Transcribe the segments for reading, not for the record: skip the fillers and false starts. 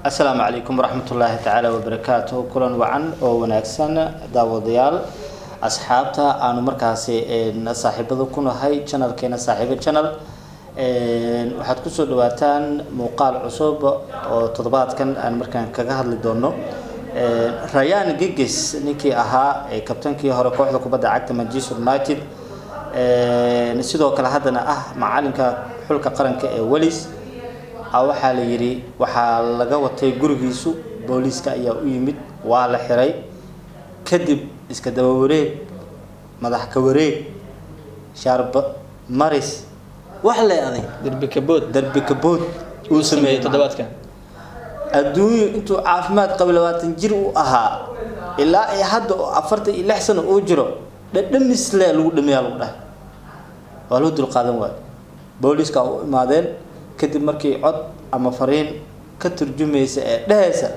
السلام عليكم ورحمة الله تعالى وبركاته كلن وعن وناكسن داوديال أصحابتا أنا مركزي صاحبة كنا هاي channel كنا صاحبة channel waxaad ku soo dhawaataan muuqaal cusub oo toddobaad kan aan markaan kaga hadli doono Ryan Giggs ninkii ahaa kabtankii hore kooxda kubadda cagta Manchester United sidoo kale haddana ah macalinka xulka qaranka ee Wales waxa la yiri waxa laga watay gurigiisu booliska ayaa u yimid waa la xiray kadib iska daba wareeg madax ka wareeg sharba maris wax la aday darbi kabood uu sameeyay toddobaadkan adduunyo intuu caafimaad qabo 20 jir uu ahaa ilaa ay hadda 46 sano uu jiro dhadhamis le lagu dhameeyaa lagu dhahay waa loo dul qaadan waay booliska u imaadeen kadib markii cod ama fariin ka turjumaysa ee dhahaysa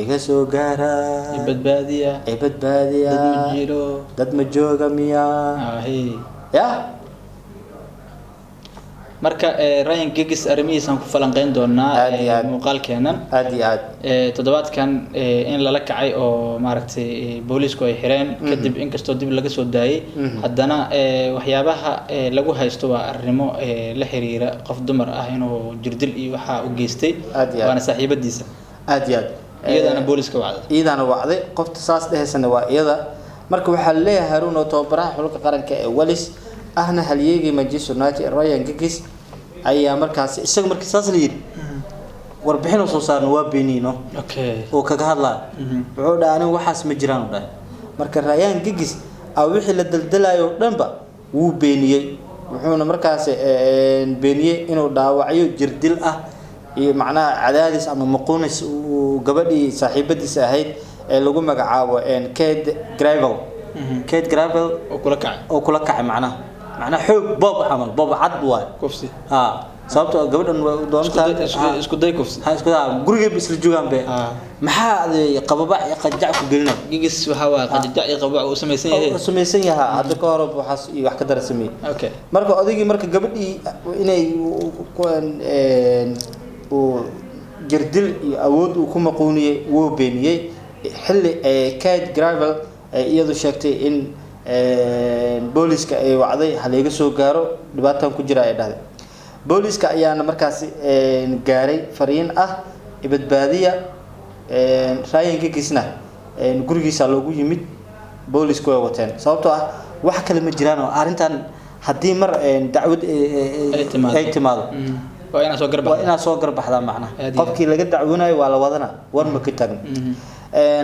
iga soo gaara badbaadiya dad ma jooga miya ya marka Ryan Giggs arimihiisan ku falanqeyn doonaa muuqaalkeenan aad toddobaadkan in la kacay oo maaragtay boolisku ay xireen kadib in kasto dib laga soo daayay haddana waxyaabaha lagu haysto waa arimo la xiriira qof dumar ah inuu jirdil iyo waxa u geystay waana saaxiibadiisa iyadana booliska wacday qofta saas dhahaysana waa iyada marka waxa la leeyahay Harun oo tababaraha xulka qaranka ee Wales ahna halyeeyay Manchester United Ryan Giggs ayaa markaas isaga markii saas la yiri warbixin soo saarno waa beenino oo kaga hadlaa wuxuu dhaanay waxaas ma jiraan dhaay marka Ryan Giggs wixii la daldalayo dhanba wuu beeniyay wuxuuna markaas beeniyay inuu dhaawacyo jirdil ah iyo macnaha cadaadis ama maquunis uu gabadhii saaxiibadiisa ahayd ee lagu magacaabo Kate Gravel oo kula kacay macnaha xoog bob amal bob cad waay kufsi sababtoo gabadhan doonta isku day kufsi isku daa guriga bisla joogan be maxaa qababac iyo qajac ku gelina Giggs waxa waa qajac iyo qababac uu sameeysan yahay hadda ka hor waxaas iyo wax ka darsamay marka odaygii marka gabadhii inay oo jirdil iyo awood uu ku maquuniyay wuu beeniyay xilli Kate Gravel iyadu sheegtay in booliska ay wacday haleega soo gaaro dhibaataan ku jira ay dhahday booliska ayaana markaas gaaray fariin ah badbaadiya Ryan Giggsna gurigiisa loogu yimid boolisku way wateen sababtoo ah wax kale ma jiraan oo arintan hadii mar dacwad ay timaado waa ina soo garbaxda macnaha qofkii laga dacwoonayo waa la wadana war ma ka tagin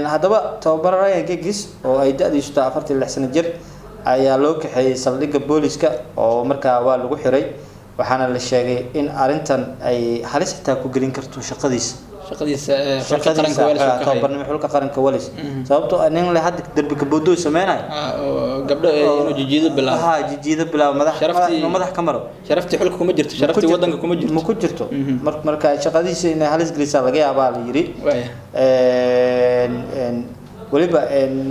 haddaba tababar Ryan Giggs oo ay da'diisu 46 sano jir ayaa loo kaxeeyay saldhigga booliska oo markaa waa lagu xiray waxaana la sheegay in arintan ay halis xitaa ku gelin karto shaqadiisa xulka qaranka Wales sababtoo ah nin la had darbi ka boodo sameeyay gabdho inuu jijiido bilaa madax ka maro sharaftii xulka kuma jirto sharaftii wadanka kuma jirto marka shaqadiisa in halis gelisa laga yaabaa la yiri waliba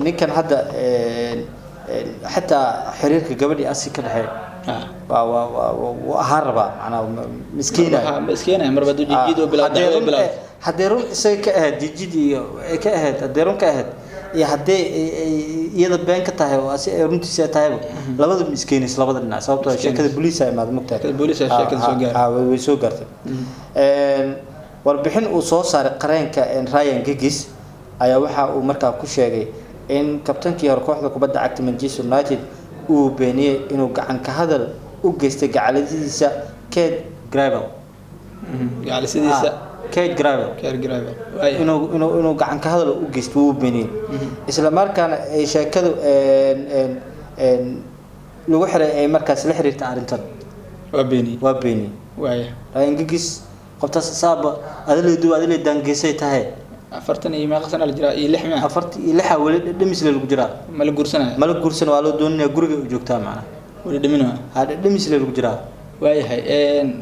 ninkan hadda حتى حريرك قبل أسي كل حين وهربا أنا مسكينة مربدو جديد وبلا بلا حديرون سي كأهد جديد كأهد حديرون كأهد يا حدي يدا بين كتاعه وأسي رنتي سيتاعه لابد مسكينة لابد الناس أو شركة البوليس هاي ما مكتئب البوليس شركة سوقر ويسوقر والبحين وصوص صار قرين كأن راين جيجز أيا وحى ومركب كل شيء in kabtankii hore kooxda kubadda cagta Manchester United uu beeniyay inuu gacan ka hadal u geystay gacaladiisa Kate Gravel inuu gacan ka hadal u geystay uu beeniyay isla markaana ay sheekadu lagu xiray ay markaas la xiriirta arintan waa beeniyay Ryan Giggs qofta saaba adaleedu dangeysay tahay afartan iyo meeqa sano la jiraa iyo 6 afartii 6 wali dhimis lagu jiraa ma la guursan waa loo doonaya guriga u joogtaa macna wali dhimino dhimis lagu jiraa waayahay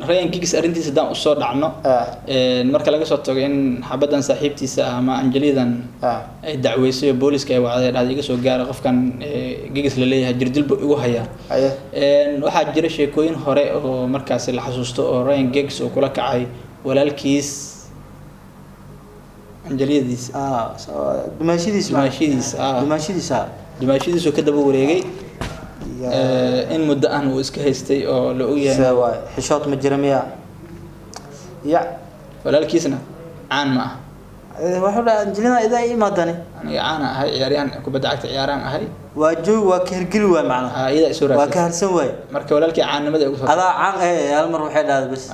Ryan Giggs arintiisa daan u soo dhacno marka laga soo tago in xabadan saaxiibtiisa ama Angelidan ay dacweysay booliska ay wacday iga soo gaaray qofkan Giggs la leeyahay jirdilba igu haya waxa jira sheekooyin hore oo markaas la xasuusto oo Ryan Giggs oo kula kacay walaalkiis anjaliyadiis dimaashidiisa ka daba wareegay in muddo aan uu iska haystay oo la og yahay waay xishood ma jira miya ya walaalkiisna caan ma ah wuxuu dhahay Angelina idaa imaadani aniga caan ahay ciyaaryahan kubadda cagta ciyaaraan ahay waa joog waa ka hergeli waay macnaha iyada isu raacay waa ka harsan waay marka walaalkii caannimada ugu soo adaa caan hal mar waxay dhahday bas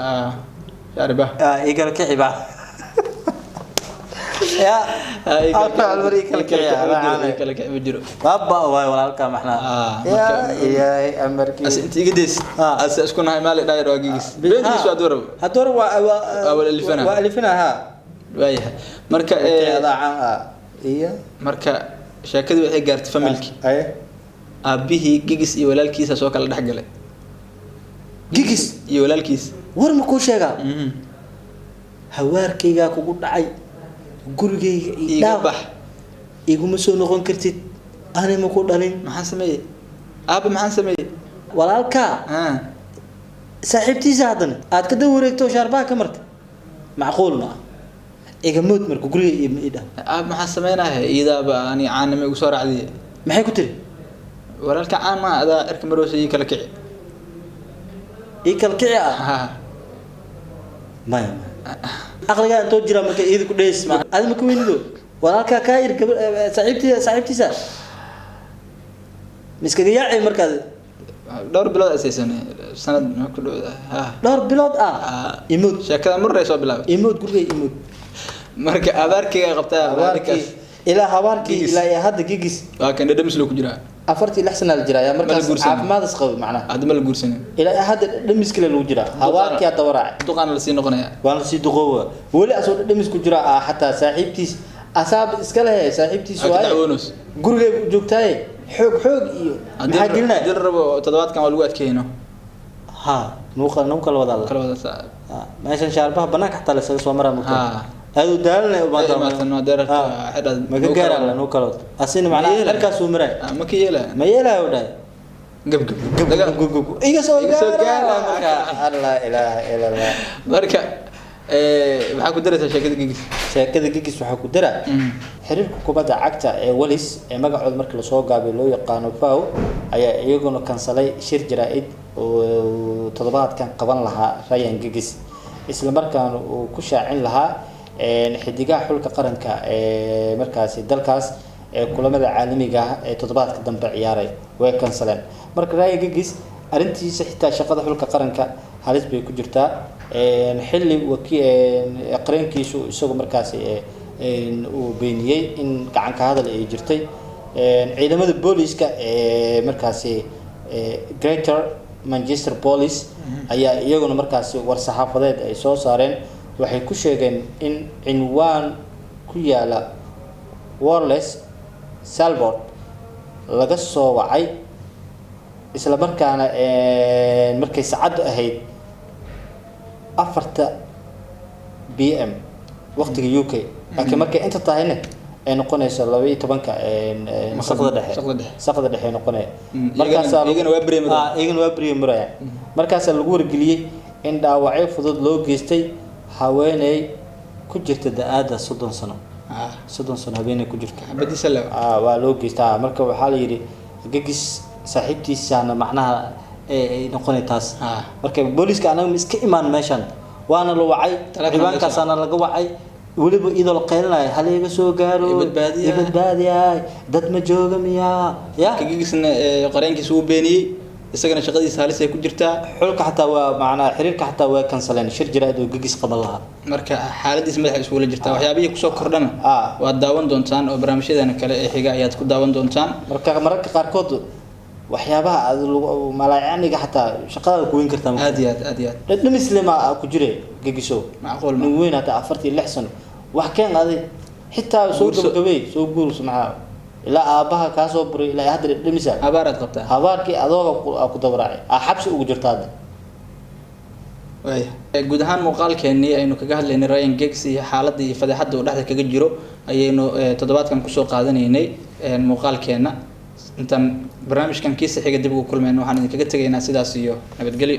shaariba igala kiciba ya afal marii kala kiciba jiro baba waay walaalka maxna ya ilaahay amarkii inta iga dees as isku nahay maal dhaayir waagis beentiisu adoro waa alifana ha waayahay marka iyo marka sheekadu waxay gaartay familki aabihii gigis iyo walaalkiisa soo kala dhaxgalay gigis iyo walaalkiis war ma ku sheegaa hawaarkayga kugu dhacay gurigayga iga bax iguma soo noqon kartid ani ma ku dhalin maxaan sameeyay maxaan sameeyay walaalka saaxiibtiisa hadan aad ka daba wareegto shaarbaha ka martay macquul ma iga mood marka guriga ida maxaan sameeynahay iidaaba ani caanimo ugu soo raacday maxay ku tiri walaalka caan ma ada irka maroosay kala kici ما أقلق أن توجر مك إذا كده اسمع هذا مكوين ذو ولكن كاير صاحبتي سا مسك جياعي مركز دور بلاد أساسا سند ما كله دور بلاد يموت شكله مرة يسوى بلاد يموت كله يموت مركز أباركي قبتها أباركي إلى هباركي إلى هذا جيجس لكن ده مسلوك جرا أفرتي الأحسن الجراية مركز عارف ماذا سقوا معنا هذا مال الجرسين إلى هذا المشكلة الوجرة هواك يا توراع دقان لسين قناة وانا سي دقوة ولا أصلا المشكلة الجرا حتى صاحبتي أصاب إسكالها صاحبتي سؤال قول جوكتاي حوق إيو حاجلنا جرب تدوات كم الوقت كينو ها نوكل وضع الله ما يشان شاربها بناك حتى لسه سوامرا مكان هذا دالنا ما درت حدا ما كجار على نوكل أصلا معناه مركز سومرا ما كيلا ما يلا ودا جب إيجا سو الله إله إلا الله مركا waxaa ku daraysaa sheekada gigis waxaa ku dara xiriirka kubadda cagta ee Wales ee magacood markii la soo gaabay loo yaqaan FAO ayaa iyaguna kansalay shir jaraa'id oo toddobaadkan qaban lahaa Ryan Giggs isla markaana uu ku shaacin lahaa xidigaha xulka qaranka ee markaasi dalkaas ee kulamada caalamiga ah ee toddobaadka dambe ciyaaray way kansaleen marka Ryan Giggs arintiisa xitaa shaqada xulka qaranka halis bay ku jirtaa xilli qarankiisu isagu markaasi uu beeniyay in gacan ka hadal ay jirtay ciidamada booliska ee markaasi Greater Manchester Police ayaa iyaguna markaasi war saxaafadeed ay soo saareen waxay ku sheegeen in cinwaan ku yaala Wallace Salford laga soo wacay isla markaana markay saacadu ahayd 4 PM waqtiga UK laakiin markay inta tahayna ay noqonayso 12ka saqada dhexe noqonay markaas iyagana waa Premier markaas lagu wargeliyay in dhaawacyo fudud loo geystay haweeney ku jirta da'ada 30 sano 30 sano haweeney ku jirta xabadiisa waa loo geystaa marka waxa la yiri Giggs saaxiibtiisana macnaha ay noqonay taas marka booliska anaga iska imaan meeshan waana la wacay diiwaankaasana laga wacay waliba idoo la qeylanayo haleega soo gaaro badbaadiyay dad ma jooga miya ya Giggsna qareenkiisu uu beeniyay isagana shaqadiisa halis ay ku jirtaa xulka xataa waa macnaha xiriirka xataa waa kansaleen shir jiraad oo Giggs qaban lahaa marka xaaladiisa madaxa isku wala jirtaa waxyaabihii ku soo kordhana waa daawan doontaan oo barnaamijyadeena kale ee xiga ayaad ku daawan doontaan marka qaarkood waxyaabaha malaayaniga xataa shaqada ku weyn kartaa aad iyo aad dhamislima ku jiray Giggs macquul ma weyn hata 46 sano wax keen aday xitaa soo gabagabay soo guurso maxaa ila aabaha ka soo buray ila hadda dhimisa habaarad qabtaa habaarkii adooga ku dawracay xabsi ugu jirtaa guud ahaan muuqaalkeenii aynu kaga hadlaynay Ryan Giggs iyo xaaladda iyo fadeexadda uu dhexda kaga jiro ayaynu toddobaadkan ku soo qaadanaynay muuqaalkeena intan barnaamijkan kiisa xiga dib ugu kulmayno waxaan idinkaga tagaynaa sidaas iyo nabadgelyo